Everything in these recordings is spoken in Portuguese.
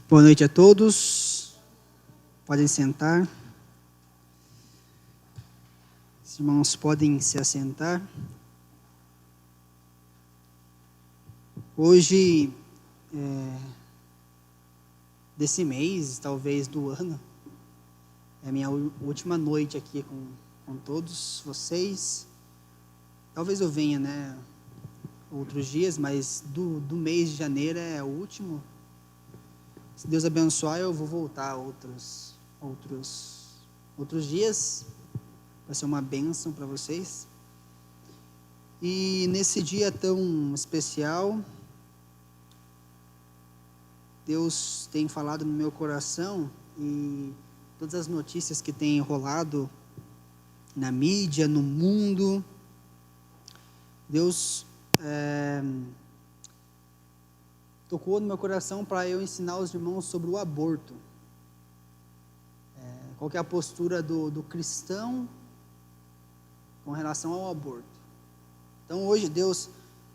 Boa noite a todos. Podem sentar. Os irmãos podem se assentar. Hoje, desse mês, talvez do ano, é a minha última noite aqui com todos vocês. Talvez eu venha, outros dias, mas do mês de janeiro é o último. Se Deus abençoar, eu vou voltar outros dias. Vai ser uma bênção para vocês. E nesse dia tão especial, Deus tem falado no meu coração, e todas as notícias que têm rolado na mídia, no mundo, Deus tocou no meu coração para eu ensinar os irmãos sobre o aborto. Qual que é a postura do cristão com relação ao aborto. Então hoje Deus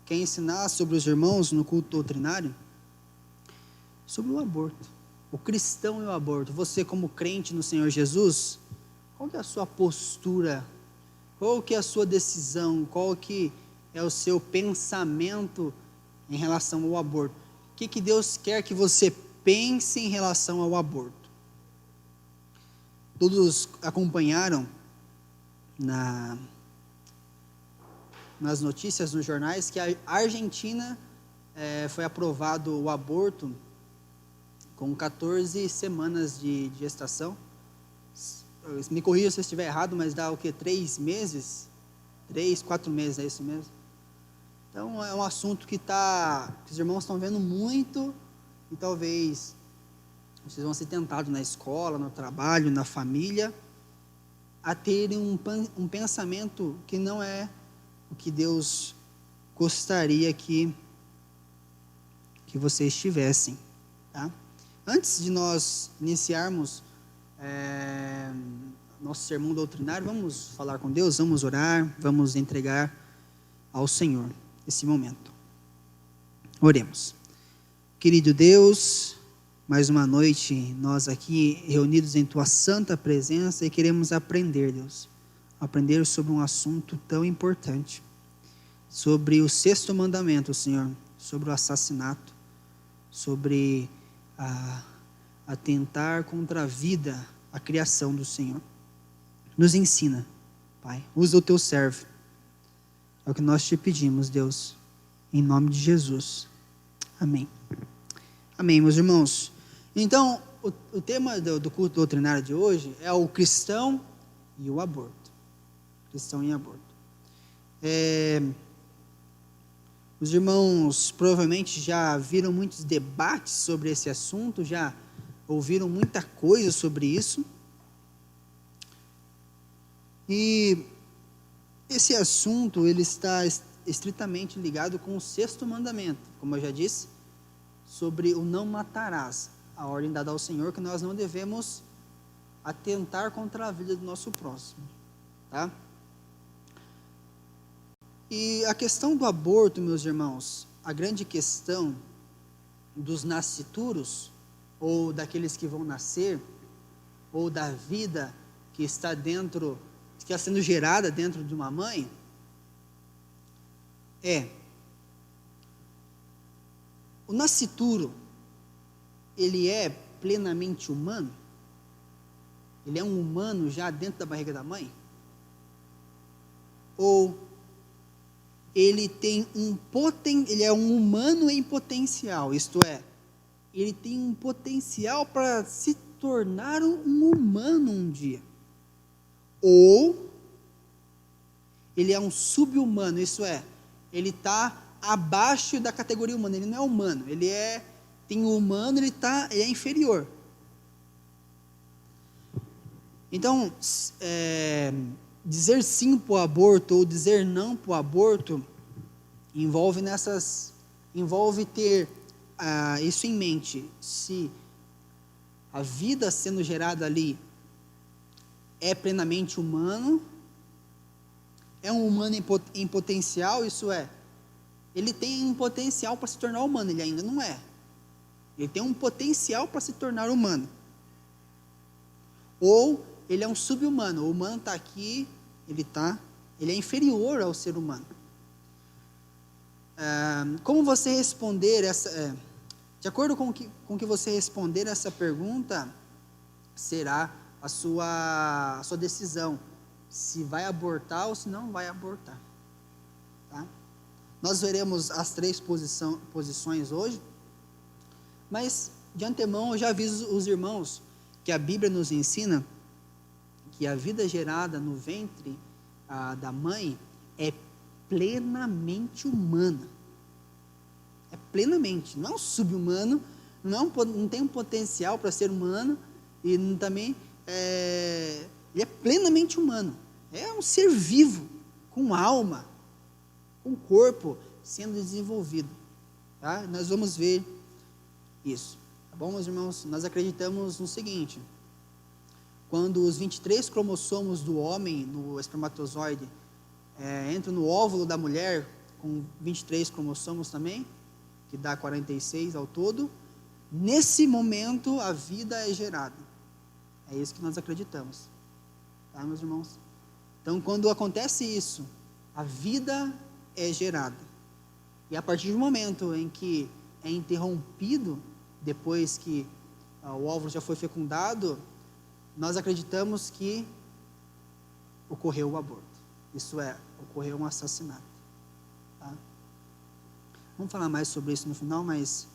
quer ensinar sobre os irmãos no culto doutrinário sobre o aborto. O cristão e o aborto. Você como crente no Senhor Jesus, qual que é a sua postura? Qual que é a sua decisão? Qual que é o seu pensamento em relação ao aborto? O que Deus quer que você pense em relação ao aborto? Todos acompanharam nas notícias, nos jornais, que a Argentina foi aprovado o aborto com 14 semanas de gestação. Me corrija se eu estiver errado, mas dá o quê? 3 meses? 3, 4 meses, é isso mesmo? Então é um assunto que os irmãos estão vendo muito, e talvez vocês vão ser tentados na escola, no trabalho, na família, a terem um pensamento que não é o que Deus gostaria que vocês tivessem, tá? Antes de nós iniciarmos nosso sermão doutrinário, vamos falar com Deus, vamos orar, vamos entregar ao Senhor esse momento. Oremos. Querido Deus, mais uma noite nós aqui reunidos em Tua santa presença, e queremos aprender, Deus, aprender sobre um assunto tão importante, sobre o 6º mandamento, Senhor, sobre o assassinato, sobre atentar contra a vida, a criação do Senhor. Nos ensina, Pai, usa o Teu servo. É o que nós te pedimos, Deus, em nome de Jesus. Amém. Amém, meus irmãos. Então, o tema do culto doutrinário de hoje é o cristão e o aborto. Cristão e aborto. Os irmãos provavelmente já viram muitos debates sobre esse assunto, já ouviram muita coisa sobre isso. E esse assunto, ele está estritamente ligado com o 6º mandamento, como eu já disse, sobre o não matarás, a ordem dada ao Senhor, que nós não devemos atentar contra a vida do nosso próximo, tá? E a questão do aborto, meus irmãos, a grande questão dos nascituros, ou daqueles que vão nascer, ou da vida que está sendo gerada dentro de uma mãe, o nascituro, ele é plenamente humano? Ele é um humano já dentro da barriga da mãe? Ou ele é um humano em potencial, isto é, ele tem um potencial para se tornar um humano um dia? Ou ele é um sub-humano, isso é, ele está abaixo da categoria humana, ele não é humano, tem o humano, ele é inferior. Então, dizer sim para o aborto ou dizer não para o aborto envolve ter isso em mente. Se a vida sendo gerada ali é plenamente humano, é um humano em potencial, isso é, ele tem um potencial para se tornar humano, ele ainda não é. Ele tem um potencial para se tornar humano. Ou ele é um sub-humano. O humano está aqui, ele é inferior ao ser humano. Como você responder de acordo com que você responder essa pergunta, será a sua decisão, se vai abortar ou se não vai abortar. Tá? Nós veremos as 3 posições hoje, mas de antemão eu já aviso os irmãos que a Bíblia nos ensina que a vida gerada no ventre da mãe é plenamente humana. É plenamente, não é um sub-humano, não tem um potencial para ser humano, e também ele é plenamente humano. É um ser vivo, com alma, com corpo sendo desenvolvido. Tá? Nós vamos ver isso. Tá bom, meus irmãos? Nós acreditamos no seguinte: quando os 23 cromossomos do homem, no espermatozoide, entram no óvulo da mulher, com 23 cromossomos também, que dá 46 ao todo, nesse momento a vida é gerada. É isso que nós acreditamos. Tá, meus irmãos? Então, quando acontece isso, a vida é gerada. E a partir do momento em que é interrompido, depois que o óvulo já foi fecundado, nós acreditamos que ocorreu o aborto. Isso ocorreu um assassinato. Tá? Vamos falar mais sobre isso no final, mas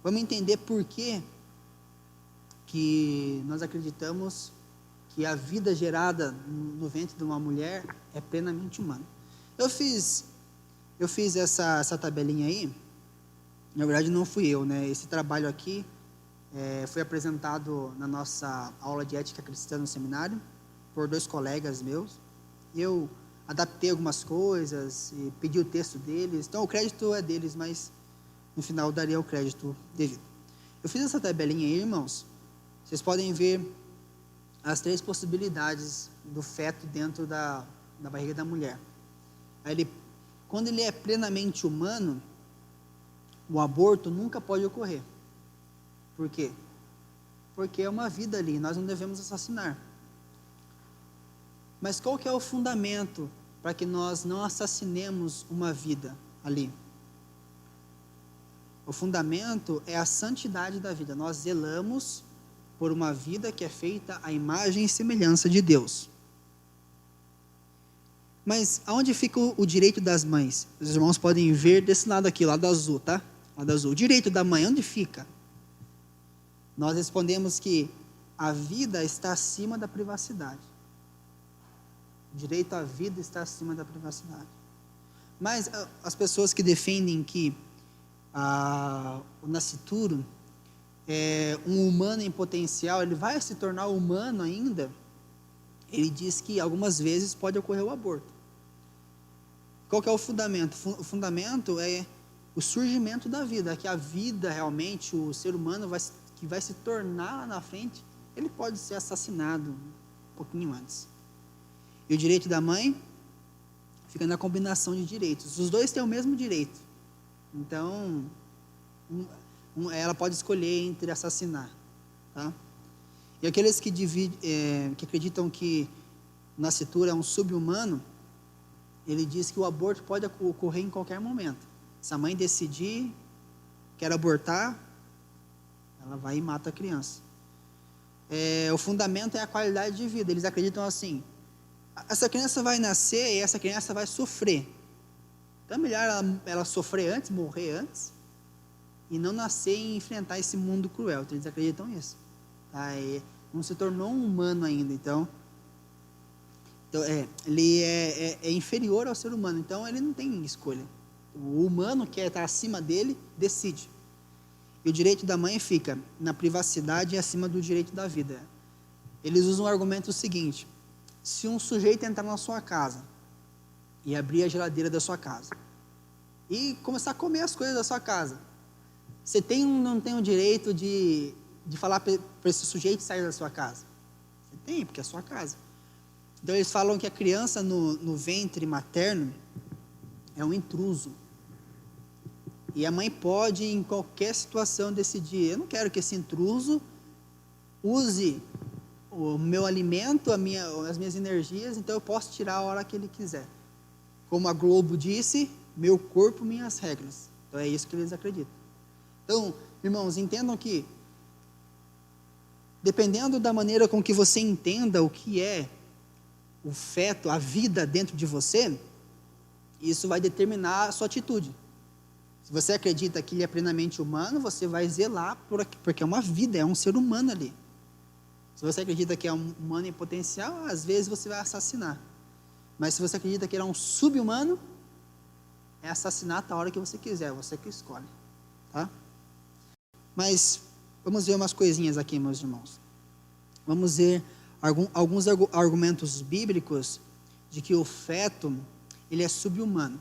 vamos entender por que nós acreditamos que a vida gerada no ventre de uma mulher é plenamente humana. Eu fiz essa tabelinha aí. Na verdade não fui eu, né? Esse trabalho aqui foi apresentado na nossa aula de ética cristã no seminário por 2 colegas meus. Eu adaptei algumas coisas e pedi o texto deles. Então o crédito é deles, mas no final daria o crédito devido. Eu fiz essa tabelinha aí, irmãos. Vocês podem ver as 3 possibilidades do feto dentro da barriga da mulher. Quando ele é plenamente humano, o aborto nunca pode ocorrer. Por quê? Porque é uma vida ali, nós não devemos assassinar. Mas qual que é o fundamento para que nós não assassinemos uma vida ali? O fundamento é a santidade da vida. Nós zelamos por uma vida que é feita à imagem e semelhança de Deus. Mas aonde fica o direito das mães? Os irmãos podem ver desse lado aqui, lado azul, tá? Lado azul. O direito da mãe, onde fica? Nós respondemos que a vida está acima da privacidade. O direito à vida está acima da privacidade. Mas as pessoas que defendem que o nascituro é um humano em potencial, ele vai se tornar humano ainda, ele diz que algumas vezes pode ocorrer o aborto. Qual que é o fundamento? O fundamento é o surgimento da vida, é que a vida realmente, o ser humano que vai se tornar lá na frente, ele pode ser assassinado um pouquinho antes. E o direito da mãe fica na combinação de direitos. Os 2 têm o mesmo direito. Então, ela pode escolher entre assassinar. Tá? E aqueles que acreditam que o nascituro é um sub-humano, ele diz que o aborto pode ocorrer em qualquer momento. Se a mãe decidir, quer abortar, ela vai e mata a criança. O fundamento é a qualidade de vida. Eles acreditam assim: essa criança vai nascer e essa criança vai sofrer. Então é melhor ela sofrer antes, morrer antes, e não nascer e enfrentar esse mundo cruel. Então eles acreditam nisso. Tá? Não se tornou um humano ainda. Então ele é inferior ao ser humano. Então ele não tem escolha. O humano que está acima dele decide. E o direito da mãe fica na privacidade e acima do direito da vida. Eles usam o argumento seguinte: se um sujeito entrar na sua casa e abrir a geladeira da sua casa e começar a comer as coisas da sua casa, você não tem o direito de falar para esse sujeito sair da sua casa? Você tem, porque é a sua casa. Então eles falam que a criança no ventre materno é um intruso. E a mãe pode, em qualquer situação, decidir: eu não quero que esse intruso use o meu alimento, as minhas energias, então eu posso tirar a hora que ele quiser. Como a Globo disse, meu corpo, minhas regras. Então é isso que eles acreditam. Então, irmãos, entendam que, dependendo da maneira com que você entenda o que é o feto, a vida dentro de você, isso vai determinar a sua atitude. Se você acredita que ele é plenamente humano, você vai zelar porque é uma vida, é um ser humano ali. Se você acredita que é um humano em potencial, às vezes você vai assassinar. Mas se você acredita que ele é um sub-humano, é assassinato a hora que você quiser, você que escolhe. Tá? Mas vamos ver umas coisinhas aqui, meus irmãos. Vamos ver alguns argumentos bíblicos de que o feto, ele é sub-humano.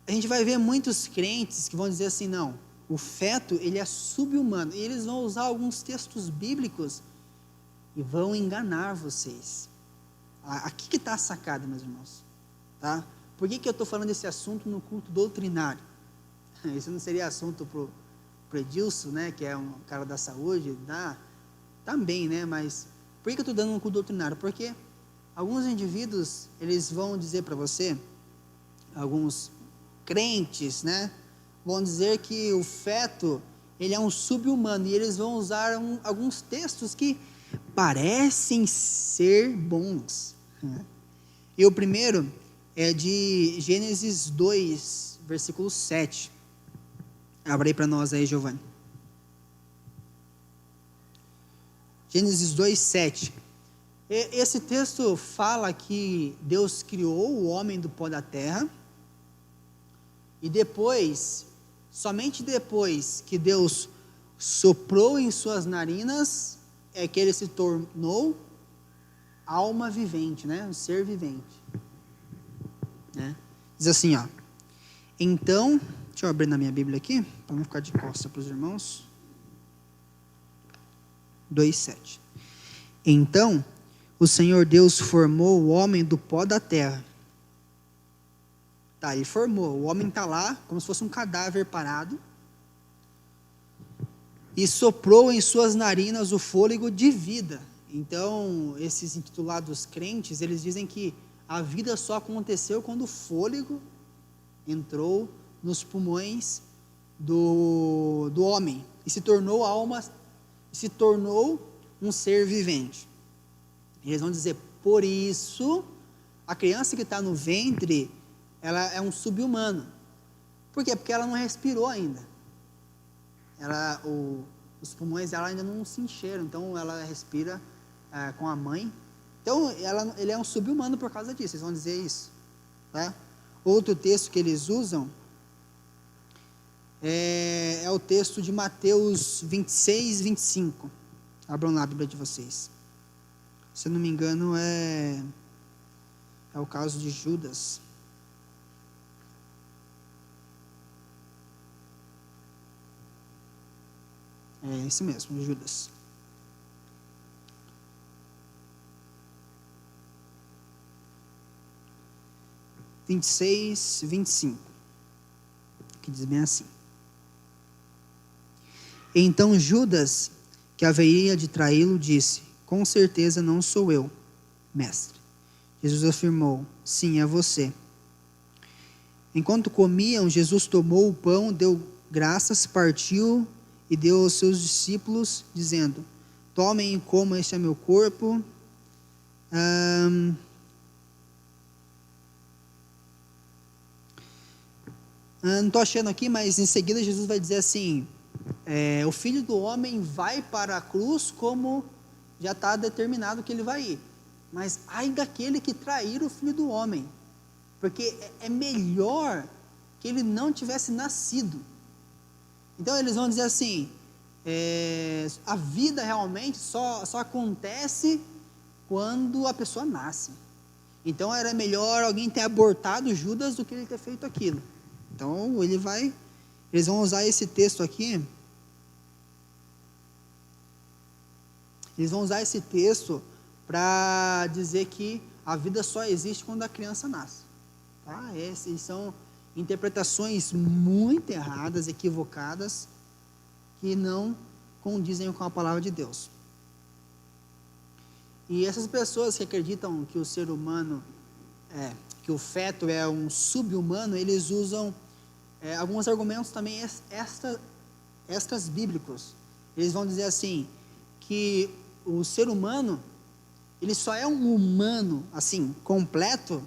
A gente vai ver muitos crentes que vão dizer assim: não, o feto, ele é sub-humano. E eles vão usar alguns textos bíblicos e vão enganar vocês. Aqui que está a sacada, meus irmãos. Tá? Por que eu estou falando desse assunto no culto doutrinário? Isso não seria assunto para o Edilson, né, que é um cara da saúde, também, né, mas por que eu estou dando um culto doutrinário? Porque alguns indivíduos, eles vão dizer para você, alguns crentes, né, vão dizer que o feto, ele é um sub-humano, e eles vão usar alguns textos que parecem ser bons. E o primeiro é de Gênesis 2, versículo 7. Abre aí para nós aí, Giovanni. Gênesis 2, 7. Esse texto fala que Deus criou o homem do pó da terra, e depois, somente depois que Deus soprou em suas narinas, é que ele se tornou alma vivente, né? Um ser vivente. Né? Diz assim, ó. Então, deixa eu abrir na minha Bíblia aqui, para não ficar de costa para os irmãos. 2:7. Então, o Senhor Deus formou o homem do pó da terra. Tá, ele formou. O homem está lá, como se fosse um cadáver parado. E soprou em suas narinas o fôlego de vida. Então, esses intitulados crentes, eles dizem que a vida só aconteceu quando o fôlego entrou nos pulmões do homem. E se tornou alma, se tornou um ser vivente. Eles vão dizer, por isso, a criança que está no ventre, ela é um sub-humano. Por quê? Porque ela não respirou ainda. Os pulmões dela ainda não se encheram, então ela respira com a mãe. Então, ele é um sub-humano por causa disso, eles vão dizer isso. Tá? Outro texto que eles usam é o texto de Mateus 26, 25. Abram lá a Bíblia de vocês. Se eu não me engano, é o caso de Judas. É esse mesmo, Judas. – 26, 25. Que diz bem assim. Então Judas, que haveria de traí-lo, disse: com certeza não sou eu, mestre. Jesus afirmou: sim, é você. Enquanto comiam, Jesus tomou o pão, deu graças, partiu e deu aos seus discípulos, dizendo: tomem e comam, este é meu corpo. Não estou achando aqui, mas em seguida Jesus vai dizer assim: o Filho do Homem vai para a cruz como já está determinado que ele vai ir. Mas ai daquele que trair o Filho do Homem, porque é melhor que ele não tivesse nascido. Então eles vão dizer assim, a vida realmente só acontece quando a pessoa nasce. Então era melhor alguém ter abortado Judas do que ele ter feito aquilo. Então eles vão usar esse texto aqui. Eles vão usar esse texto para dizer que a vida só existe quando a criança nasce. Tá? Esses são interpretações muito erradas, equivocadas, que não condizem com a palavra de Deus. E essas pessoas que acreditam que o ser humano, que o feto é um sub-humano, eles usam alguns argumentos também extras bíblicos. Eles vão dizer assim, que o ser humano, ele só é um humano, assim, completo,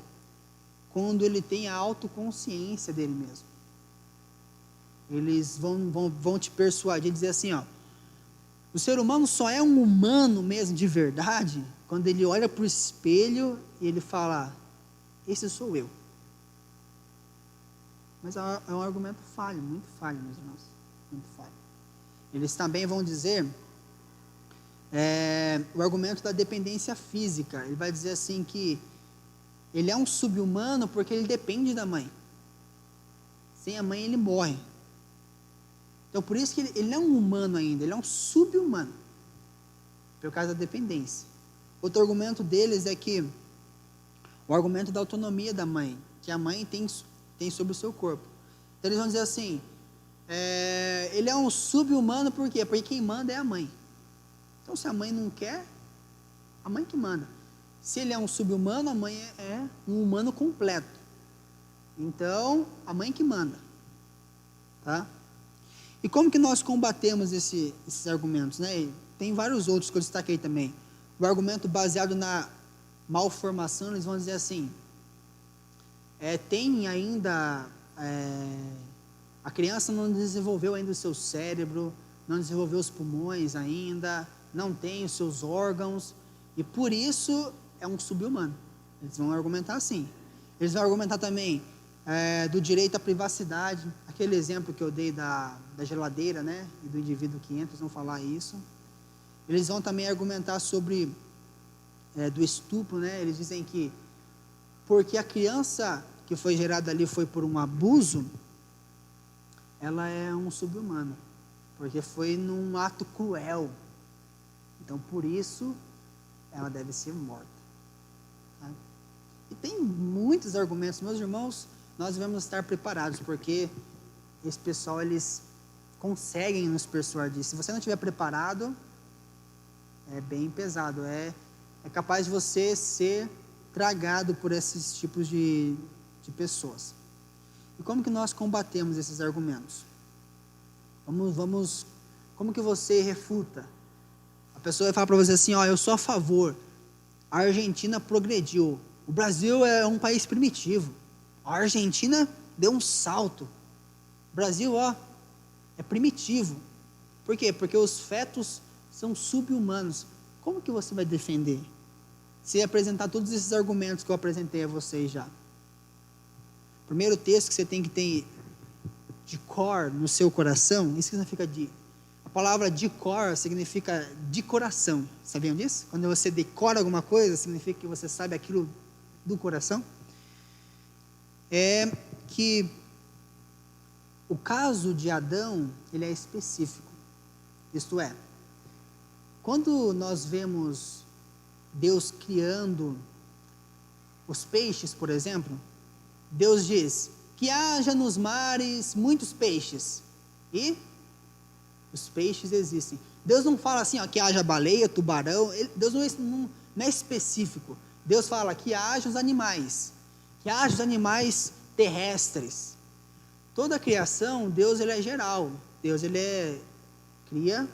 quando ele tem a autoconsciência dele mesmo. Eles vão te persuadir, dizer assim, ó, o ser humano só é um humano mesmo, de verdade, quando ele olha para o espelho e ele fala, esse sou eu. Mas é um argumento falho, muito falho, meus irmãos, muito falho. Eles também vão dizer o argumento da dependência física. Ele vai dizer assim que ele é um sub-humano porque ele depende da mãe. Sem a mãe ele morre. Então por isso que ele não é um humano ainda, ele é um sub-humano, por causa da dependência. Outro argumento deles é que o argumento da autonomia da mãe, que a mãe tem sobre o seu corpo. Então eles vão dizer assim, ele é um sub-humano por quê? Porque quem manda é a mãe. Então se a mãe não quer, a mãe que manda. Se ele é um sub-humano, a mãe é um humano completo. Então a mãe que manda. Tá? E como que nós combatemos esses argumentos, né? Tem vários outros que eu destaquei também. O argumento baseado na malformação, eles vão dizer assim, tem ainda, a criança não desenvolveu ainda o seu cérebro, não desenvolveu os pulmões ainda, não tem os seus órgãos, e por isso é um sub-humano. Eles vão argumentar assim. Eles vão argumentar também do direito à privacidade, aquele exemplo que eu dei da geladeira, né, e do indivíduo que entra, eles vão falar isso. Eles vão também argumentar sobre do estupro, né, eles dizem que porque a criança que foi gerada ali foi por um abuso, ela é um sub-humano, porque foi num ato cruel, então por isso ela deve ser morta. Tá? E tem muitos argumentos, meus irmãos, nós devemos estar preparados, porque esse pessoal, eles conseguem nos persuadir. Se você não estiver preparado, é bem pesado, é capaz de você ser tragado por esses tipos de pessoas. E como que nós combatemos esses argumentos? Como que você refuta? A pessoa vai falar para você assim, eu sou a favor, a Argentina progrediu, o Brasil é um país primitivo, a Argentina deu um salto, o Brasil, é primitivo. Por quê? Porque os fetos são sub-humanos. Como que você vai defender? Se apresentar todos esses argumentos que eu apresentei a vocês já. Primeiro texto que você tem que ter de cor no seu coração, isso significa a palavra de cor significa de coração. Sabiam disso? Quando você decora alguma coisa, significa que você sabe aquilo do coração. É que o caso de Adão, ele é específico. Isto é, quando nós vemos Deus criando os peixes, por exemplo, Deus diz que haja nos mares muitos peixes, e os peixes existem. Deus não fala assim, que haja baleia, tubarão, Deus não é específico. Deus fala que haja os animais terrestres. Toda a criação, Deus ele é geral, Deus ele cria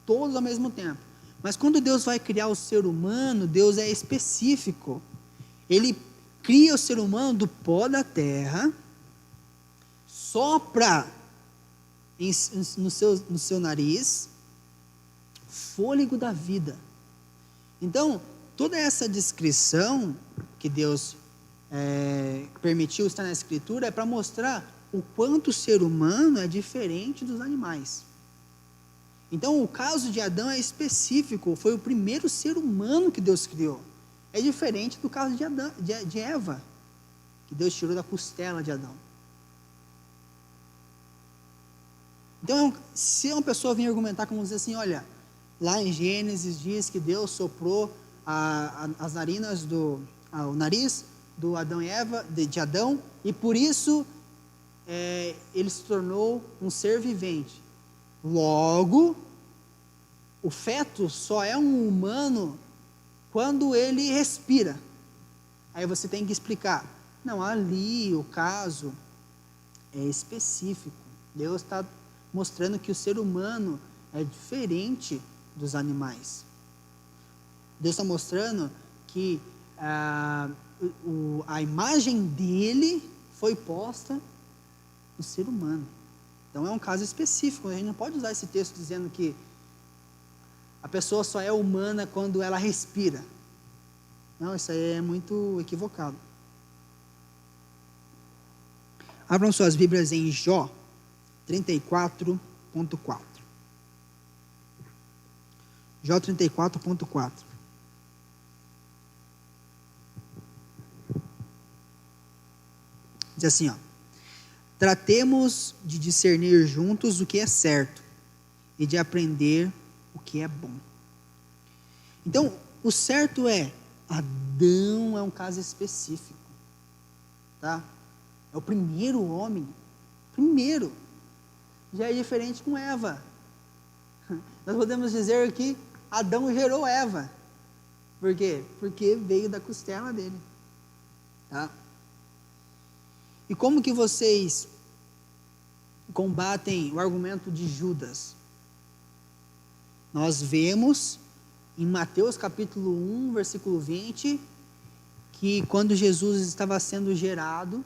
todos ao mesmo tempo. Mas quando Deus vai criar o ser humano, Deus é específico. Ele cria o ser humano do pó da terra, sopra no seu nariz fôlego da vida. Então, toda essa descrição que Deus permitiu estar na Escritura é para mostrar o quanto o ser humano é diferente dos animais. Então, o caso de Adão é específico, foi o primeiro ser humano que Deus criou. É diferente do caso de Eva, que Deus tirou da costela de Adão. Então, se uma pessoa vir argumentar como dizer assim, olha, lá em Gênesis diz que Deus soprou as narinas o nariz do Adão e Eva, de Adão, e por isso ele se tornou um ser vivente. Logo, o feto só é um humano quando ele respira. Aí você tem que explicar. Não, ali o caso é específico. Deus está mostrando que o ser humano é diferente dos animais. Deus está mostrando que a imagem dele foi posta no ser humano. Então é um caso específico. A gente não pode usar esse texto dizendo que a pessoa só é humana quando ela respira. Não, isso aí é muito equivocado. Abram suas Bíblias em Jó 34.4. Jó 34.4. Diz assim, ó: tratemos de discernir juntos o que é certo e de aprender o que é bom. Então, o certo é, Adão é um caso específico, tá? É o primeiro homem, primeiro. Já é diferente com Eva. Nós podemos dizer que Adão gerou Eva. Por quê? Porque veio da costela dele, tá? E como que vocês combatem o argumento de Judas? Nós vemos em Mateus capítulo 1, versículo 20, que quando Jesus estava sendo gerado,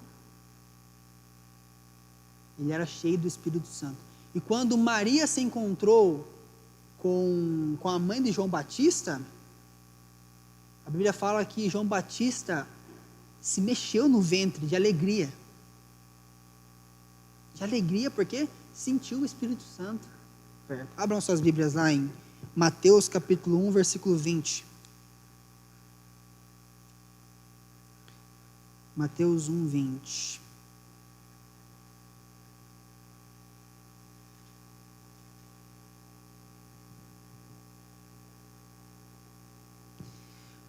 ele era cheio do Espírito Santo. E quando Maria se encontrou com a mãe de João Batista, a Bíblia fala que João Batista se mexeu no ventre de alegria. De alegria porque sentiu o Espírito Santo perto. Abram suas Bíblias lá em Mateus capítulo 1, versículo 20. Mateus 1, 20.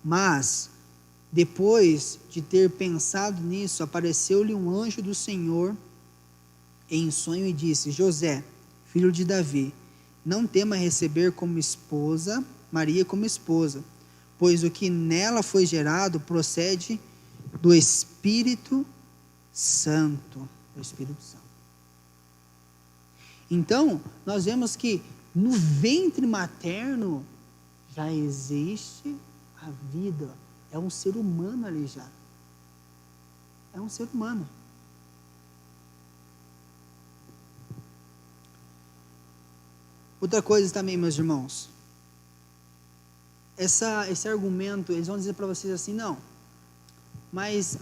Mas, depois de ter pensado nisso, apareceu-lhe um anjo do Senhor em sonho e disse: José, filho de Davi, não tema receber como esposa Maria como esposa, pois o que nela foi gerado procede do Espírito Santo. Do Espírito Santo. Então, nós vemos que no ventre materno já existe a vida. É um ser humano ali já. É um ser humano. Outra coisa também, meus irmãos, esse argumento, eles vão dizer para vocês assim, não, mas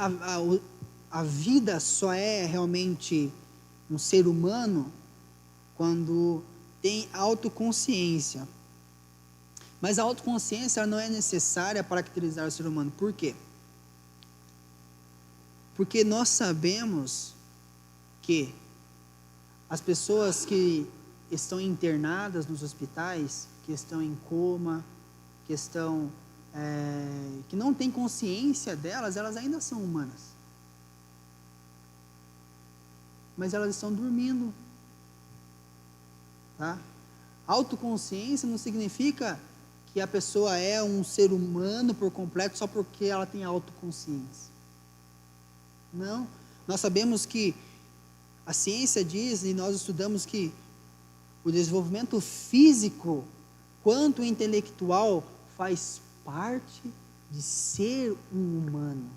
a vida só é realmente um ser humano quando tem autoconsciência. Mas a autoconsciência não é necessária para caracterizar o ser humano. Por quê? Porque nós sabemos que as pessoas que estão internadas nos hospitais, que estão em coma, que não têm consciência delas, elas ainda são humanas. Mas elas estão dormindo. Tá? Autoconsciência não significa que a pessoa é um ser humano por completo só porque ela tem autoconsciência. Não. Nós sabemos que a ciência diz, e nós estudamos que o desenvolvimento físico quanto intelectual faz parte de ser um humano.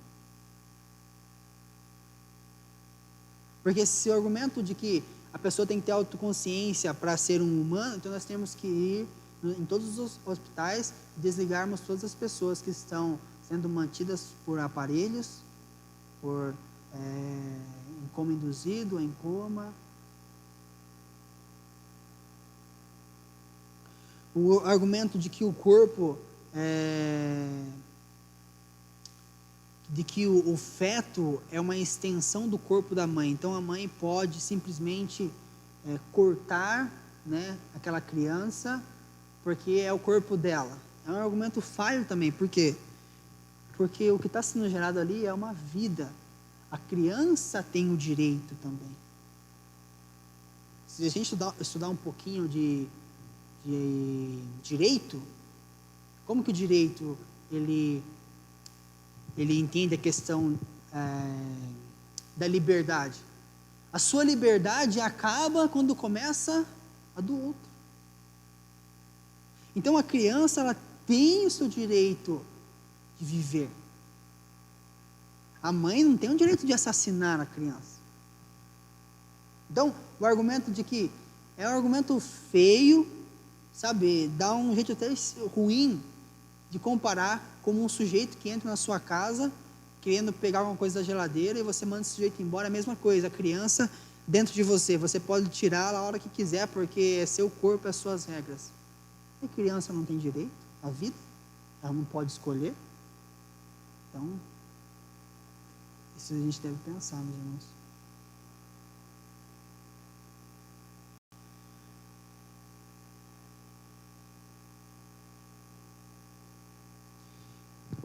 Porque se o argumento de que a pessoa tem que ter autoconsciência para ser um humano, então nós temos que ir em todos os hospitais e desligarmos todas as pessoas que estão sendo mantidas por aparelhos, em coma induzido, em coma. O argumento de que o corpo, de que o feto é uma extensão do corpo da mãe, então a mãe pode simplesmente cortar, né, aquela criança, porque é o corpo dela. É um argumento falho também, por quê? Porque o que está sendo gerado ali é uma vida. A criança tem o direito também. Se a gente estudar um pouquinho de direito, como que o direito ele entende a questão da liberdade? A sua liberdade acaba quando começa a do outro. Então a criança ela tem o seu direito de viver. A mãe não tem o direito de assassinar a criança. Então, o argumento de que é um argumento feio, sabe, dá um jeito até ruim de comparar como um sujeito que entra na sua casa querendo pegar alguma coisa da geladeira e você manda esse sujeito embora. É a mesma coisa, a criança dentro de você, você pode tirá-la a hora que quiser, porque é seu corpo, é as suas regras. A criança não tem direito à vida, ela não pode escolher. Então, isso a gente deve pensar, meus irmãos.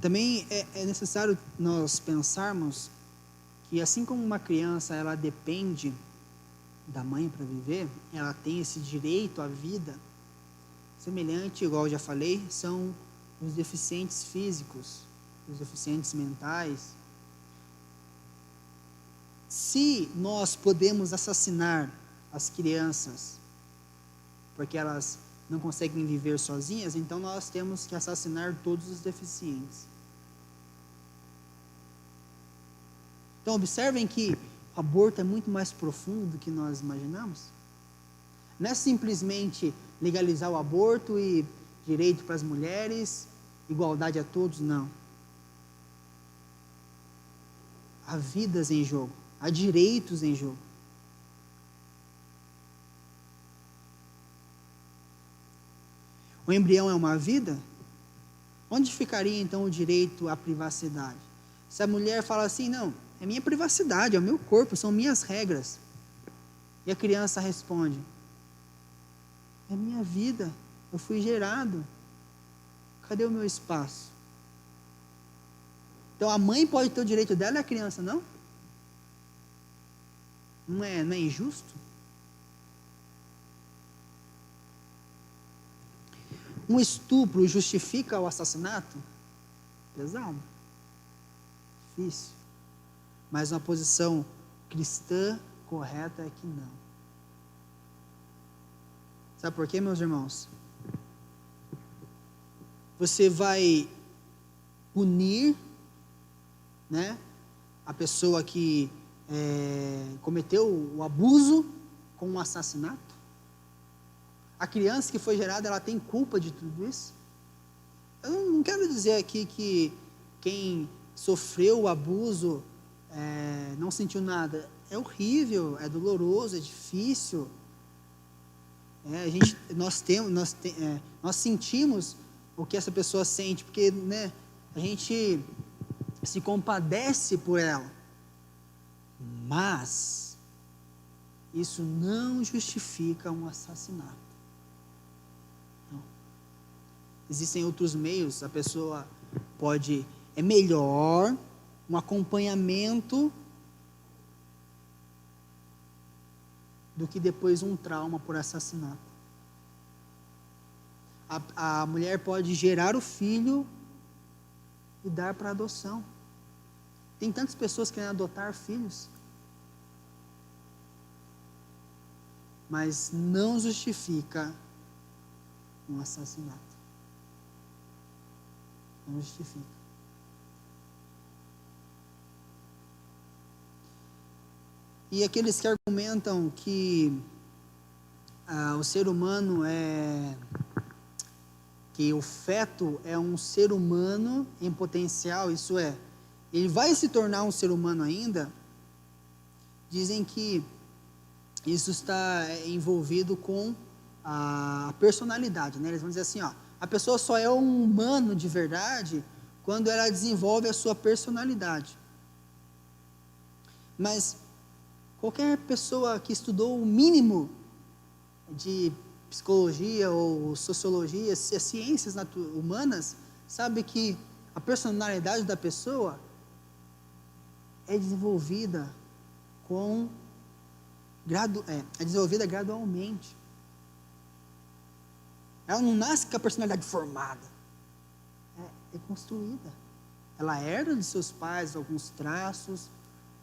Também é necessário nós pensarmos que assim como uma criança ela depende da mãe para viver, ela tem esse direito à vida, semelhante, igual eu já falei, são os deficientes físicos, os deficientes mentais. Se nós podemos assassinar as crianças porque elas não conseguem viver sozinhas, então nós temos que assassinar todos os deficientes. Então observem que o aborto é muito mais profundo do que nós imaginamos. Não é simplesmente legalizar o aborto e direito para as mulheres, igualdade a todos, não. Há vidas em jogo, há direitos em jogo. O embrião é uma vida? Onde ficaria então o direito à privacidade? Se a mulher fala assim, não, é minha privacidade, é o meu corpo, são minhas regras. E a criança responde, é minha vida, eu fui gerado, cadê o meu espaço? Então a mãe pode ter o direito dela e a criança não? Não é injusto? Um estupro justifica o assassinato? Pesado. Difícil. Mas uma posição cristã correta é que não. Sabe por quê, meus irmãos? Você vai punir, né, a pessoa que cometeu o abuso com um assassinato? A criança que foi gerada, ela tem culpa de tudo isso? Eu não quero dizer aqui que quem sofreu o abuso não sentiu nada. É horrível, é doloroso, é difícil. Nós sentimos o que essa pessoa sente, porque, né, a gente se compadece por ela. Mas isso não justifica um assassinato. Existem outros meios, a pessoa pode, é melhor um acompanhamento do que depois um trauma por assassinato. A mulher pode gerar o filho e dar para adoção. Tem tantas pessoas querendo adotar filhos, mas não justifica um assassinato. Não justifica. E aqueles que argumentam que o ser humano que o feto é um ser humano em potencial, isso é, ele vai se tornar um ser humano ainda, dizem que isso está envolvido com a personalidade, né? Eles vão dizer assim, a pessoa só é um humano de verdade quando ela desenvolve a sua personalidade. Mas qualquer pessoa que estudou o mínimo de psicologia ou sociologia, ciências humanas, sabe que a personalidade da pessoa é desenvolvida com é desenvolvida gradualmente. Ela não nasce com a personalidade formada. É construída. Ela herda de seus pais alguns traços,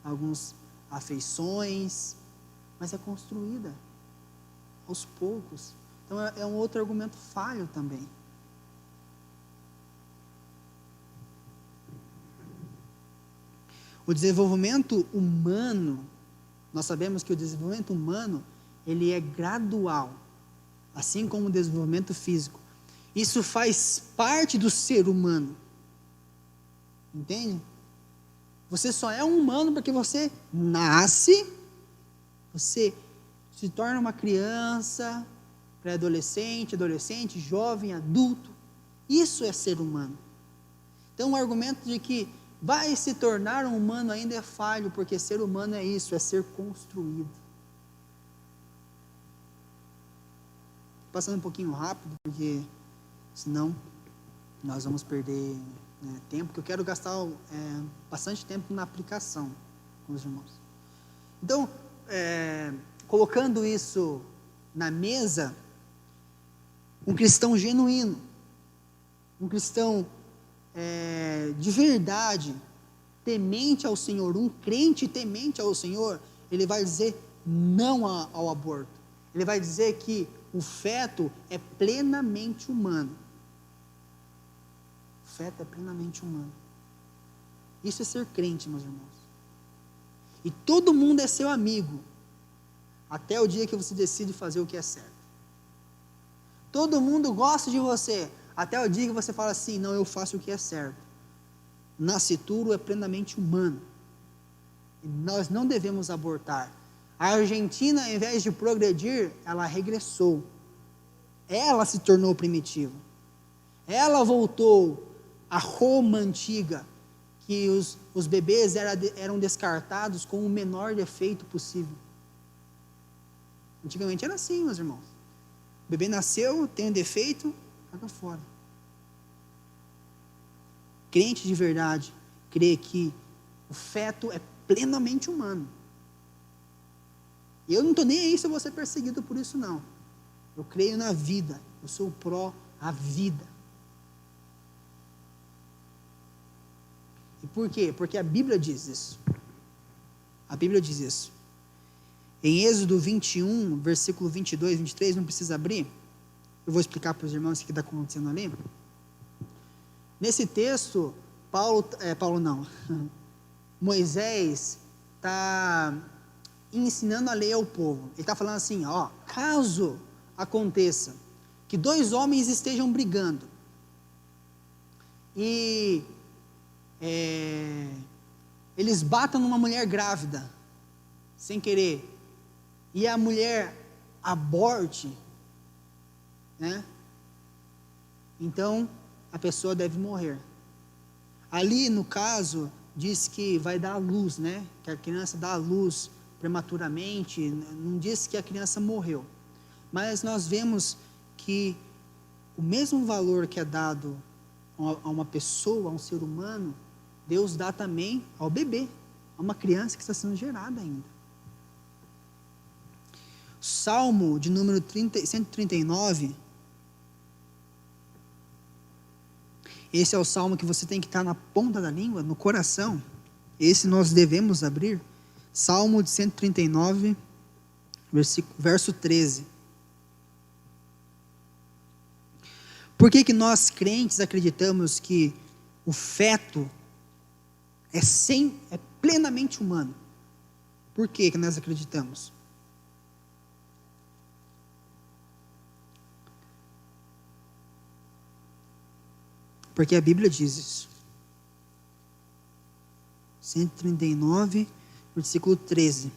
algumas afeições, mas é construída aos poucos. Então é um outro argumento falho também. O desenvolvimento humano, nós sabemos que o desenvolvimento humano, ele é gradual, assim como o desenvolvimento físico. Isso faz parte do ser humano. Entende? Você só é um humano porque você nasce, você se torna uma criança, pré-adolescente, adolescente, jovem, adulto. Isso é ser humano. Então o argumento de que vai se tornar um humano ainda é falho, porque ser humano é isso, é ser construído. Passando um pouquinho rápido, porque senão nós vamos perder tempo, que eu quero gastar bastante tempo na aplicação com os irmãos. Então, colocando isso na mesa, um cristão genuíno, um cristão de verdade, temente ao Senhor, um crente temente ao Senhor, ele vai dizer não ao aborto. Ele vai dizer que o feto é plenamente humano. O feto é plenamente humano. Isso é ser crente, meus irmãos. E todo mundo é seu amigo, até o dia que você decide fazer o que é certo. Todo mundo gosta de você, até o dia que você fala assim, não, eu faço o que é certo. Nascituro é plenamente humano. E nós não devemos abortar. A Argentina, ao invés de progredir, ela regressou. Ela se tornou primitiva. Ela voltou à Roma antiga, que os bebês eram descartados com o menor defeito possível. Antigamente era assim, meus irmãos. O bebê nasceu, tem um defeito, joga fora. Crente de verdade crê que o feto é plenamente humano. E eu não estou nem aí se eu vou ser perseguido por isso, não. Eu creio na vida. Eu sou pró a vida. E por quê? Porque a Bíblia diz isso. A Bíblia diz isso. Em Êxodo 21, versículo 22, 23, não precisa abrir. Eu vou explicar para os irmãos o que está acontecendo ali. Nesse texto, Moisés está ensinando a lei ao povo. Ele está falando assim, caso aconteça que dois homens estejam brigando e eles batam numa mulher grávida, sem querer, e a mulher aborte, então a pessoa deve morrer. Ali no caso diz que vai dar à luz, que a criança dá à luz prematuramente, não diz que a criança morreu, mas nós vemos que o mesmo valor que é dado a uma pessoa, a um ser humano, Deus dá também ao bebê, a uma criança que está sendo gerada ainda. Salmo de número 139, esse é o salmo que você tem que estar na ponta da língua, no coração. Esse nós devemos abrir. Salmo de 139, verso 13. Por que nós crentes acreditamos que o feto é plenamente humano? Por que nós acreditamos? Porque a Bíblia diz isso. 139, versículo 13.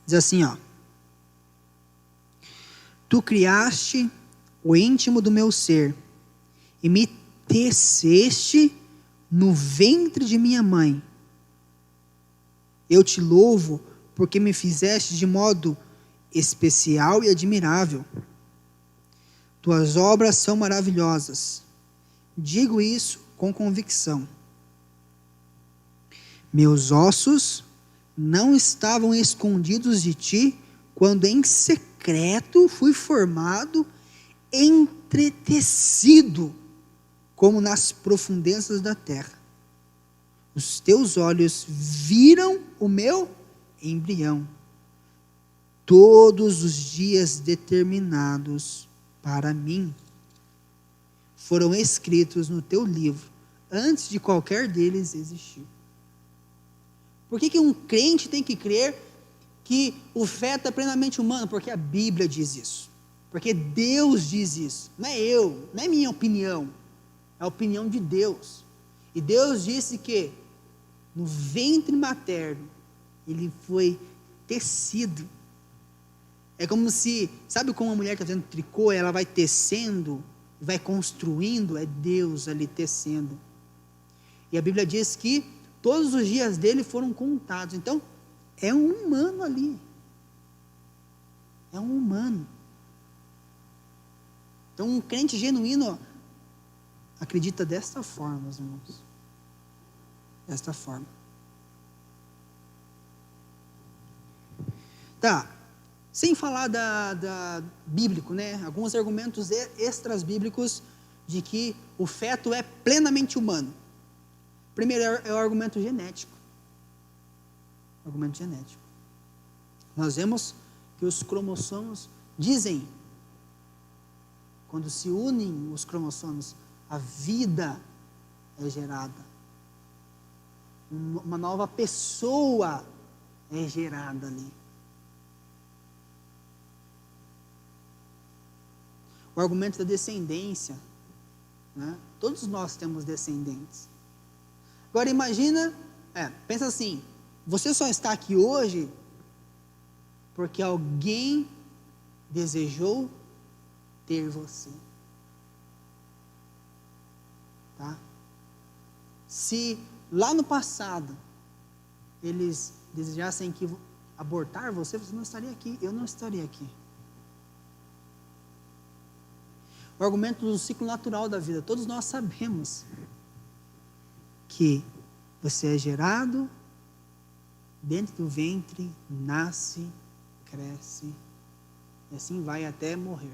Diz assim, Tu criaste o íntimo do meu ser, e me teceste no ventre de minha mãe. Eu te louvo, porque me fizeste de modo especial e admirável. Tuas obras são maravilhosas. Digo isso com convicção. Meus ossos não estavam escondidos de ti, quando em secreto fui formado, entretecido, como nas profundezas da terra. Os teus olhos viram o meu embrião, todos os dias determinados para mim foram escritos no teu livro, antes de qualquer deles existir. Por que um crente tem que crer que o feto é plenamente humano? Porque a Bíblia diz isso. Porque Deus diz isso. Não é eu, não é minha opinião. É a opinião de Deus. E Deus disse que no ventre materno ele foi tecido. É como se, sabe como uma mulher está fazendo tricô, ela vai tecendo, vai construindo, é Deus ali tecendo. E a Bíblia diz que todos os dias dele foram contados. Então, é um humano ali. É um humano. Então, um crente genuíno acredita desta forma, meus irmãos. Desta forma. Tá. Sem falar da bíblico, né? Alguns argumentos extras bíblicos de que o feto é plenamente humano. Primeiro é o argumento genético. O argumento genético. Nós vemos que os cromossomos dizem, quando se unem os cromossomos, a vida é gerada. Uma nova pessoa é gerada ali. O argumento da descendência, né? Todos nós temos descendentes. Agora imagina, pensa assim, você só está aqui hoje porque alguém desejou ter você. Tá? Se lá no passado eles desejassem abortar você, você não estaria aqui, eu não estaria aqui. O argumento do ciclo natural da vida, todos nós sabemos que você é gerado dentro do ventre, nasce, cresce, e assim vai até morrer.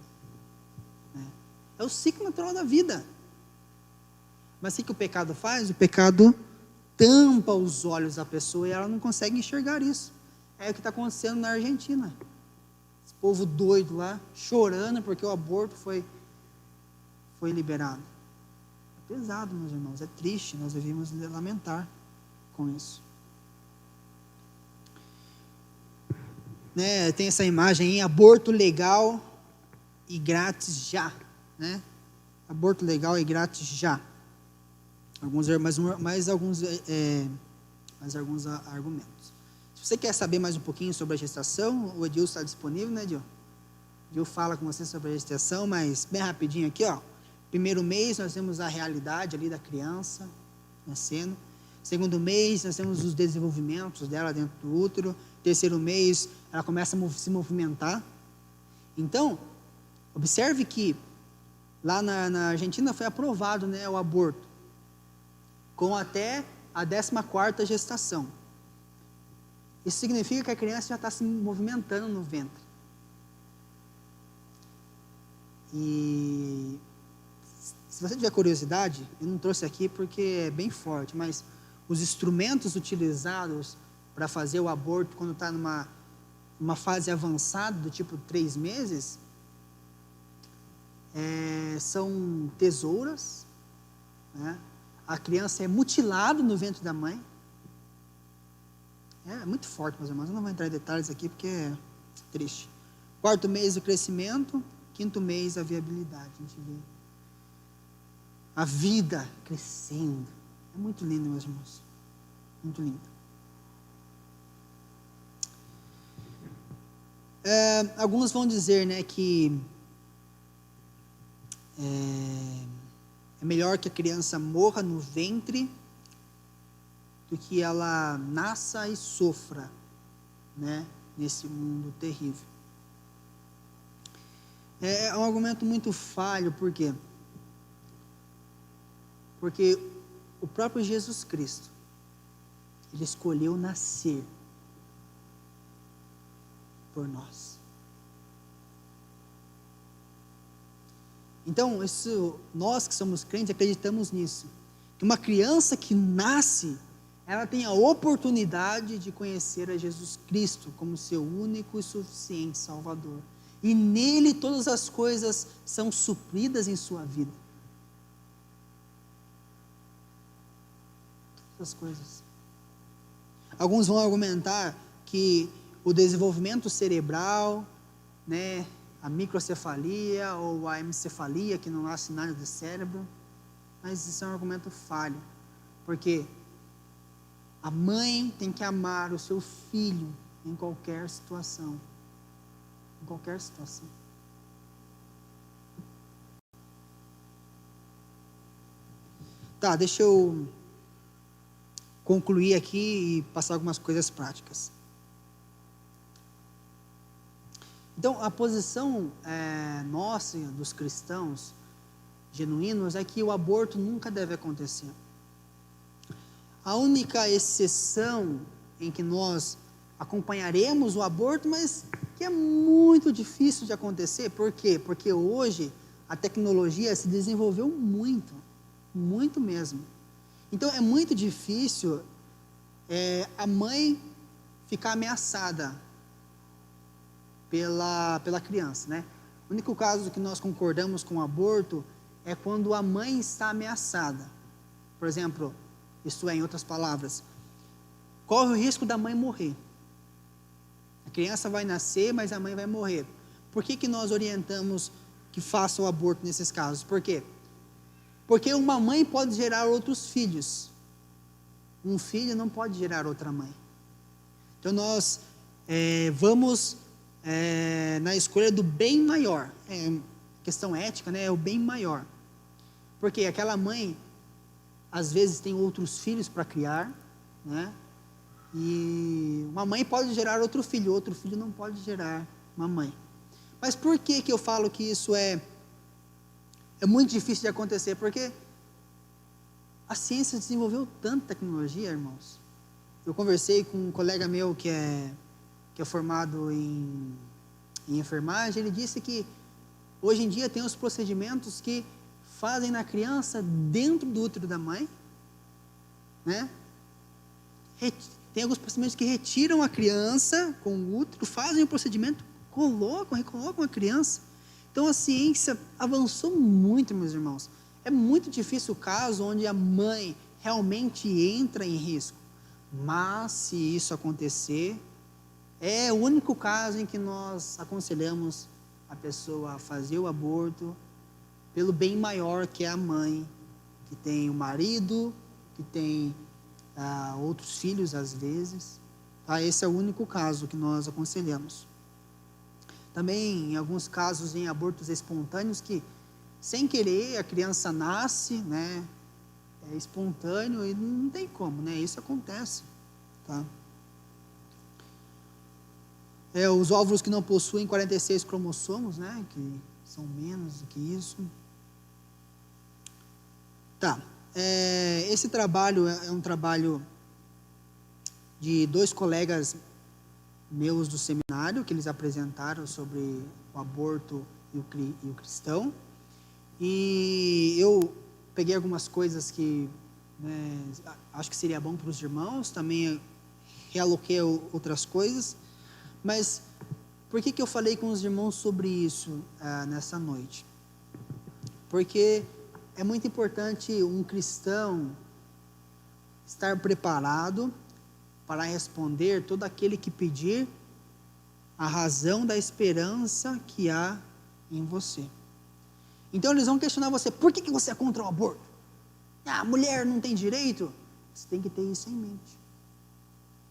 É o ciclo natural da vida. Mas o que o pecado faz? O pecado tampa os olhos da pessoa e ela não consegue enxergar isso. É o que está acontecendo na Argentina. Esse povo doido lá, chorando porque o aborto foi liberado. É pesado, meus irmãos, é triste, nós devemos lamentar com isso. Né, tem essa imagem aí, aborto legal e grátis já. Né? Aborto legal e grátis já. Mais alguns argumentos. Se você quer saber mais um pouquinho sobre a gestação, o Edil está disponível, né, Edil? Edil fala com você sobre a gestação, mas bem rapidinho aqui, ó. Primeiro mês, nós temos a realidade ali da criança nascendo. Segundo mês, nós temos os desenvolvimentos dela dentro do útero. Terceiro mês, ela começa a se movimentar. Então, observe que lá na Argentina foi aprovado, né, o aborto, com até a 14ª gestação. Isso significa que a criança já está se movimentando no ventre. E se você tiver curiosidade, eu não trouxe aqui porque é bem forte, mas os instrumentos utilizados para fazer o aborto quando está numa fase avançada, do tipo 3 meses, são tesouras, né? A criança é mutilada no ventre da mãe. É muito forte, meus irmãos. Eu não vou entrar em detalhes aqui porque é triste. 4º mês o crescimento, 5º mês a viabilidade. A gente vê a vida crescendo. É muito lindo, meus irmãos. Muito lindo. Alguns vão dizer, né, que é melhor que a criança morra no ventre do que ela nasça e sofra, né, nesse mundo terrível. É um argumento muito falho, por quê? Porque o próprio Jesus Cristo, ele escolheu nascer por nós. Então, nós que somos crentes acreditamos nisso. Que uma criança que nasce, ela tem a oportunidade de conhecer a Jesus Cristo como seu único e suficiente Salvador. E nele todas as coisas são supridas em sua vida. Todas as coisas. Alguns vão argumentar que o desenvolvimento cerebral, né, a microcefalia ou a hemicefalia, que não nasce nada do cérebro, mas isso é um argumento falho, porque a mãe tem que amar o seu filho em qualquer situação. Em qualquer situação. Tá, deixa eu concluir aqui e passar algumas coisas práticas. Então, a posição nossa, dos cristãos genuínos, é que o aborto nunca deve acontecer. A única exceção em que nós acompanharemos o aborto, mas que é muito difícil de acontecer. Por quê? Porque hoje a tecnologia se desenvolveu muito, muito mesmo. Então é muito difícil a mãe ficar ameaçada pela criança, né? O único caso que nós concordamos com o aborto é quando a mãe está ameaçada. Por exemplo, isto é, em outras palavras, corre o risco da mãe morrer. A criança vai nascer, mas a mãe vai morrer. Por que nós orientamos que faça o aborto nesses casos? Por quê? Porque uma mãe pode gerar outros filhos. Um filho não pode gerar outra mãe. Então nós vamos na escolha do bem maior. Questão ética, né? É o bem maior. Porque aquela mãe, às vezes, tem outros filhos para criar, né? E uma mãe pode gerar outro filho não pode gerar uma mãe. Mas por que eu falo que isso é muito difícil de acontecer? Porque a ciência desenvolveu tanta tecnologia, irmãos. Eu conversei com um colega meu que é formado em enfermagem. Ele disse que hoje em dia tem os procedimentos que fazem na criança dentro do útero da mãe, né? Tem alguns procedimentos que retiram a criança com o útero, fazem o procedimento, recolocam a criança. Então a ciência avançou muito, meus irmãos. É muito difícil o caso onde a mãe realmente entra em risco. Mas se isso acontecer, é o único caso em que nós aconselhamos a pessoa a fazer o aborto pelo bem maior, que é a mãe, que tem o marido, que tem outros filhos às vezes. Tá? Esse é o único caso que nós aconselhamos. Também em alguns casos em abortos espontâneos que sem querer a criança nasce, né? É espontâneo e não tem como, né? Isso acontece, tá? Os óvulos que não possuem 46 cromossomos, né? Que são menos do que isso. Tá. Esse trabalho é um trabalho de 2 colegas meus do seminário, que eles apresentaram sobre o aborto e o cristão. E eu peguei algumas coisas que acho que seria bom para os irmãos, também realoquei outras coisas. Mas por que eu falei com os irmãos sobre isso nessa noite? Porque é muito importante um cristão estar preparado para responder todo aquele que pedir a razão da esperança que há em você. Então eles vão questionar você: por que você é contra o aborto? A mulher não tem direito? Você tem que ter isso em mente.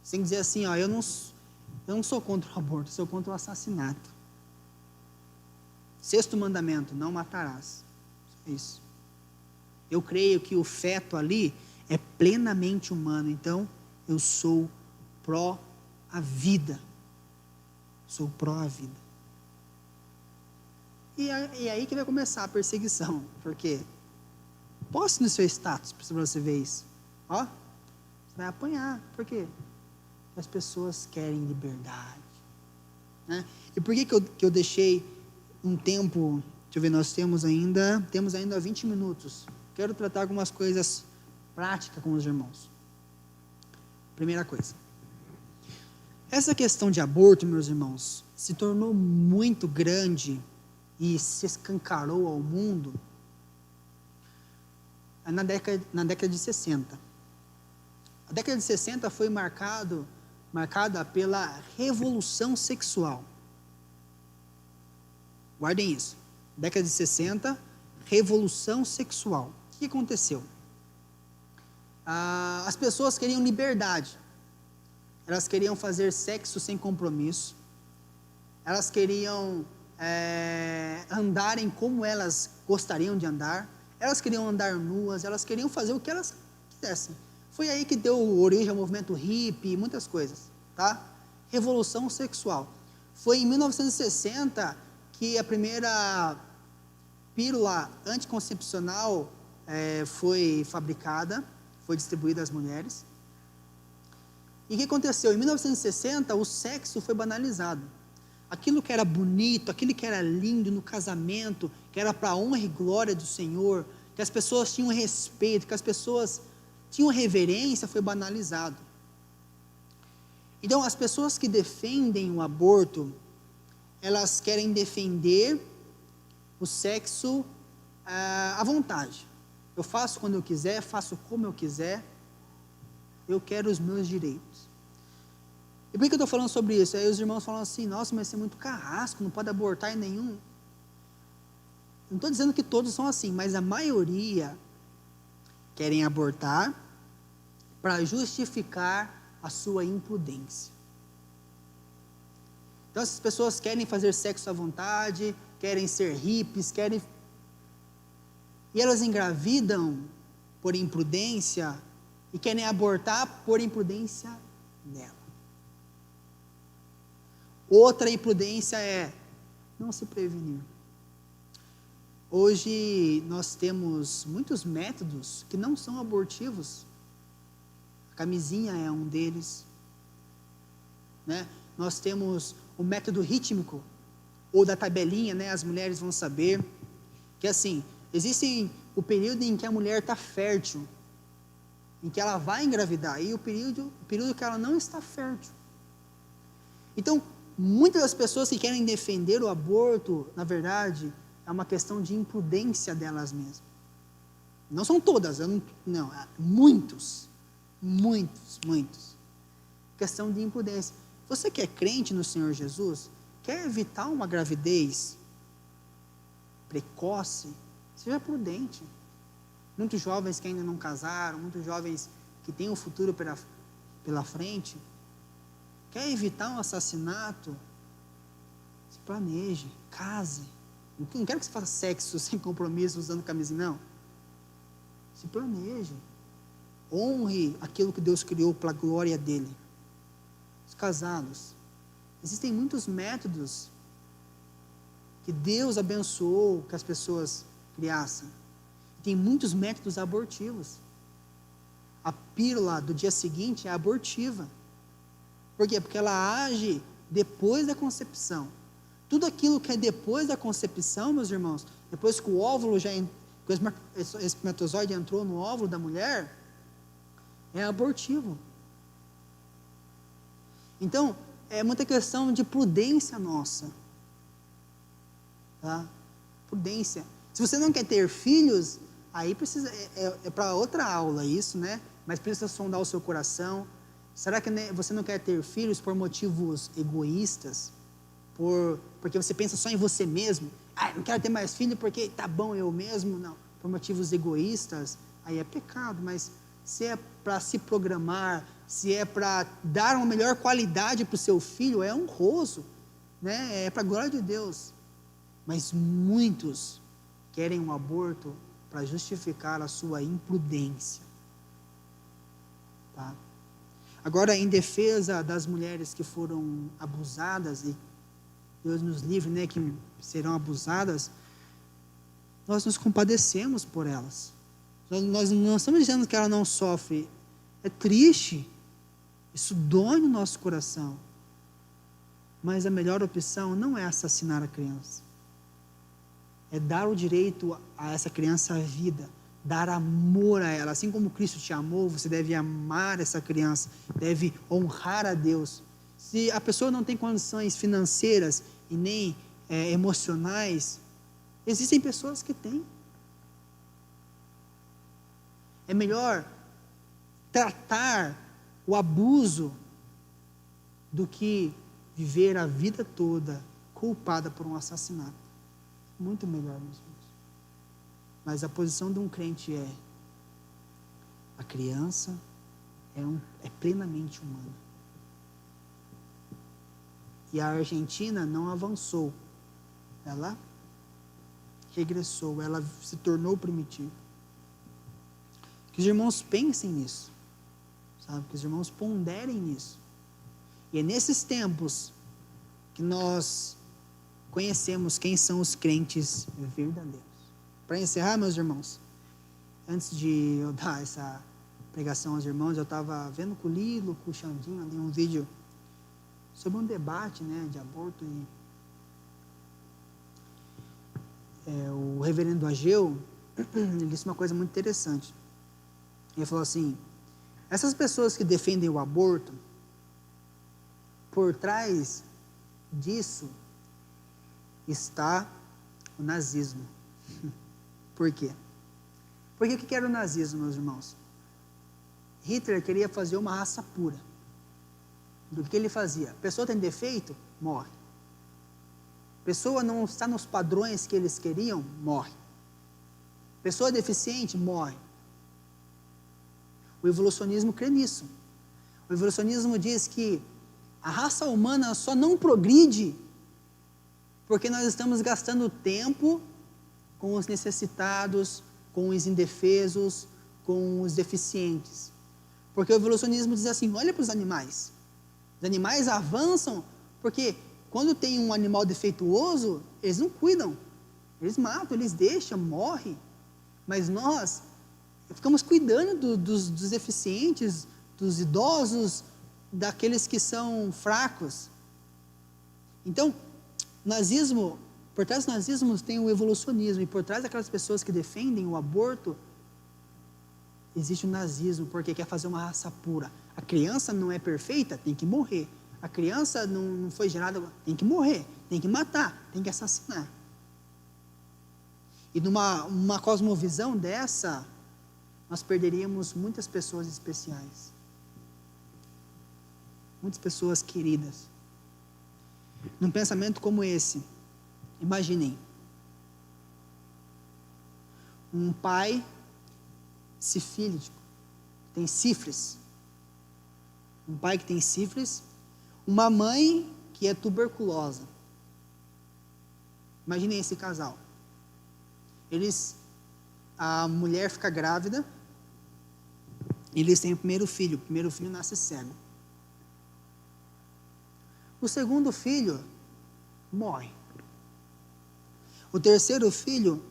Você tem que dizer assim: eu não sou contra o aborto, sou contra o assassinato. 6º mandamento: não matarás. Isso. Eu creio que o feto ali é plenamente humano, então eu sou pró a vida. Sou pró a vida. E aí que vai começar a perseguição. Por quê? Poste no seu status para você ver isso. Ó, você vai apanhar. Por quê? Porque as pessoas querem liberdade. né? E por que eu deixei um tempo? Deixa eu ver, nós temos ainda 20 minutos. Quero tratar algumas coisas práticas com os irmãos. Primeira coisa. Essa questão de aborto, meus irmãos, se tornou muito grande e se escancarou ao mundo na década de 60. A década de 60 foi marcada pela revolução sexual. Guardem isso. Década de 60, revolução sexual. O que aconteceu? As pessoas queriam liberdade. Elas queriam fazer sexo sem compromisso. Elas queriam andarem como elas gostariam de andar. Elas queriam andar nuas. Elas queriam fazer o que elas quisessem. Foi aí que deu origem ao movimento hippie e muitas coisas, tá? Revolução sexual. Foi em 1960 que a primeira pílula anticoncepcional foi fabricada, foi distribuída às mulheres. E o que aconteceu? Em 1960, o sexo foi banalizado. Aquilo que era bonito, aquilo que era lindo no casamento, que era para a honra e glória do Senhor, que as pessoas tinham respeito, que as pessoas tinham reverência, foi banalizado. Então, as pessoas que defendem o aborto, elas querem defender o sexo à vontade. Eu faço quando eu quiser, faço como eu quiser, eu quero os meus direitos. E por que eu estou falando sobre isso? Aí os irmãos falam assim, nossa, mas você é muito carrasco, não pode abortar em nenhum. Não estou dizendo que todos são assim, mas a maioria querem abortar para justificar a sua imprudência. Então essas pessoas querem fazer sexo à vontade, querem ser hippies, e elas engravidam por imprudência e querem abortar por imprudência dela. Outra imprudência é não se prevenir. Hoje nós temos muitos métodos que não são abortivos. A camisinha é um deles, né? Nós temos o método rítmico, ou da tabelinha, né? As mulheres vão saber, que assim, existe o período em que a mulher está fértil, em que ela vai engravidar, e o período que ela não está fértil. Então, muitas das pessoas que querem defender o aborto, na verdade, é uma questão de imprudência delas mesmas. Não são todas, muitos. Questão de imprudência. Você que é crente no Senhor Jesus, quer evitar uma gravidez precoce, seja prudente. Muitos jovens que ainda não casaram, muitos jovens que têm um futuro pela frente, quer evitar um assassinato, se planeje, case. Não quero que você faça sexo sem compromisso, usando camisinha, não. Se planeje. Honre aquilo que Deus criou para a glória dele. Os casados. Existem muitos métodos que Deus abençoou que as pessoas criassem. Tem muitos métodos abortivos. A pílula do dia seguinte é abortiva. Por quê? Porque ela age depois da concepção. Tudo aquilo que é depois da concepção, meus irmãos, depois que o óvulo que o espermatozoide entrou no óvulo da mulher, é abortivo. Então, é muita questão de prudência nossa. Tá? Prudência. Se você não quer ter filhos, aí precisa, é para outra aula isso, né? Mas precisa sondar o seu coração. Será que você não quer ter filhos por motivos egoístas? Porque você pensa só em você mesmo? Não quero ter mais filho porque tá bom eu mesmo? Não. Por motivos egoístas, aí é pecado. Mas se é para se programar, se é para dar uma melhor qualidade para o seu filho, é honroso, né? É para a glória de Deus. Mas muitos querem um aborto para justificar a sua imprudência. Tá? Agora, em defesa das mulheres que foram abusadas, e Deus nos livre, né, que serão abusadas, nós nos compadecemos por elas. Nós não estamos dizendo que ela não sofre. É triste. Isso dói no nosso coração. Mas a melhor opção não é assassinar a criança. É dar o direito a essa criança a vida, dar amor a ela. Assim como Cristo te amou, você deve amar essa criança, deve honrar a Deus. Se a pessoa não tem condições financeiras e nem emocionais, existem pessoas que têm. É melhor tratar o abuso do que viver a vida toda culpada por um assassinato. Muito melhor, meus irmãos. Mas a posição de um crente é: a criança é plenamente humana. E a Argentina não avançou. Ela regressou, ela se tornou primitiva. Que os irmãos pensem nisso, sabe? Que os irmãos ponderem nisso. E é nesses tempos que nós conhecemos quem são os crentes verdadeiros. Para encerrar, meus irmãos, antes de eu dar essa pregação aos irmãos, eu estava vendo com o Lilo, com o Xandinho ali um vídeo sobre um debate, de aborto, e o reverendo Ageu, ele disse uma coisa muito interessante. Ele falou assim: essas pessoas que defendem o aborto, por trás disso está o nazismo. Por quê? Porque o que era o nazismo, meus irmãos? Hitler queria fazer uma raça pura. Do que ele fazia? A pessoa tem defeito? Morre. A pessoa não está nos padrões que eles queriam? Morre. Pessoa deficiente? Morre. O evolucionismo crê nisso. O evolucionismo diz que a raça humana só não progride porque nós estamos gastando tempo com os necessitados, com os indefesos, com os deficientes. Porque o evolucionismo diz assim: olha para os animais. Os animais avançam porque quando tem um animal defeituoso, eles não cuidam. Eles matam, eles deixam, morrem. Mas nós ficamos cuidando dos deficientes, dos idosos, daqueles que são fracos. Então, nazismo, por trás do nazismo tem o evolucionismo, e por trás daquelas pessoas que defendem o aborto, existe o nazismo, porque quer fazer uma raça pura. A criança não é perfeita, tem que morrer. A criança não foi gerada, tem que morrer, tem que matar, tem que assassinar. E numa cosmovisão dessa, nós perderíamos muitas pessoas especiais. Muitas pessoas queridas. Num pensamento como esse, imaginem um pai sifílico, tem sífilis, um pai que tem sífilis, uma mãe que é tuberculosa. Imaginem esse casal. A mulher fica grávida, eles têm o primeiro filho nasce cego. O segundo filho morre. O terceiro filho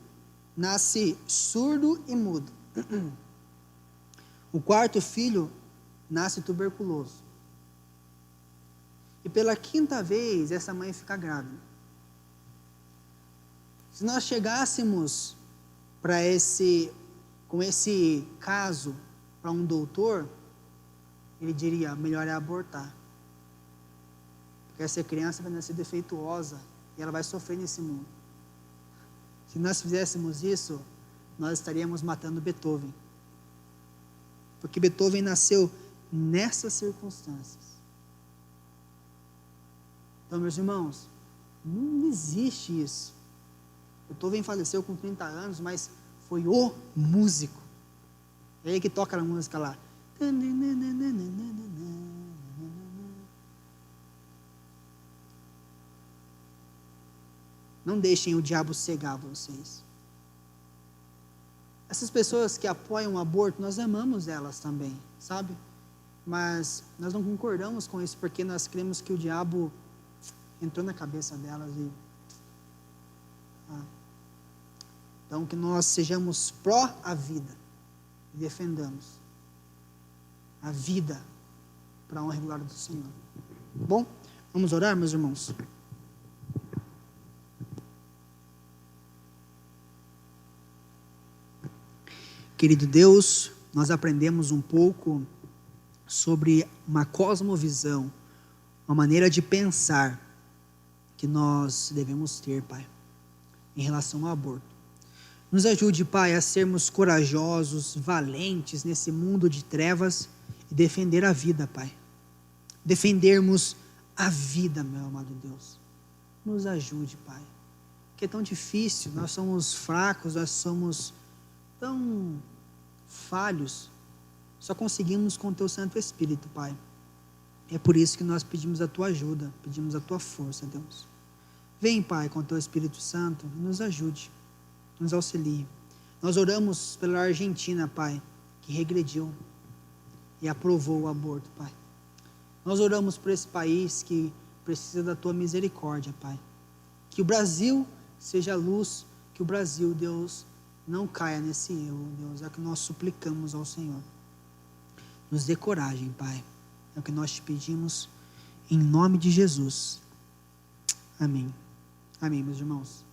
nasce surdo e mudo. O quarto filho nasce tuberculoso. E pela quinta vez, essa mãe fica grávida. Se nós chegássemos com esse caso para um doutor, ele diria: melhor é abortar. Porque essa criança vai nascer defeituosa e ela vai sofrer nesse mundo. Se nós fizéssemos isso, nós estaríamos matando Beethoven. Porque Beethoven nasceu nessas circunstâncias. Então, meus irmãos, não existe isso. Beethoven faleceu com 30 anos, mas foi o músico. É ele que toca a música lá. Não deixem o diabo cegar vocês. Essas pessoas que apoiam o aborto, nós amamos elas também, sabe? Mas nós não concordamos com isso, porque nós cremos que o diabo entrou na cabeça delas e... Então, que nós sejamos pró a vida e defendamos a vida para a honra e glória do Senhor. Bom, Vamos orar, meus irmãos? Querido Deus, nós aprendemos um pouco sobre uma cosmovisão, uma maneira de pensar que nós devemos ter, Pai, em relação ao aborto. Nos ajude, Pai, a sermos corajosos, valentes nesse mundo de trevas e defender a vida, Pai. Defendermos a vida, meu amado Deus. Nos ajude, Pai. Porque é tão difícil, nós somos fracos, nós somos tão falhos. Só conseguimos com o Teu Santo Espírito, Pai. É por isso que nós pedimos a Tua ajuda, pedimos a Tua força, Deus. Vem, Pai, com o Teu Espírito Santo e nos ajude, nos auxilie. Nós oramos pela Argentina, Pai, que regrediu e aprovou o aborto, Pai. Nós oramos por esse país que precisa da Tua misericórdia, Pai. Que o Brasil seja luz, que o Brasil, Deus, não caia nesse erro, Deus. É o que nós suplicamos ao Senhor. Nos dê coragem, Pai. É o que nós te pedimos, em nome de Jesus. Amém. Amém, meus irmãos.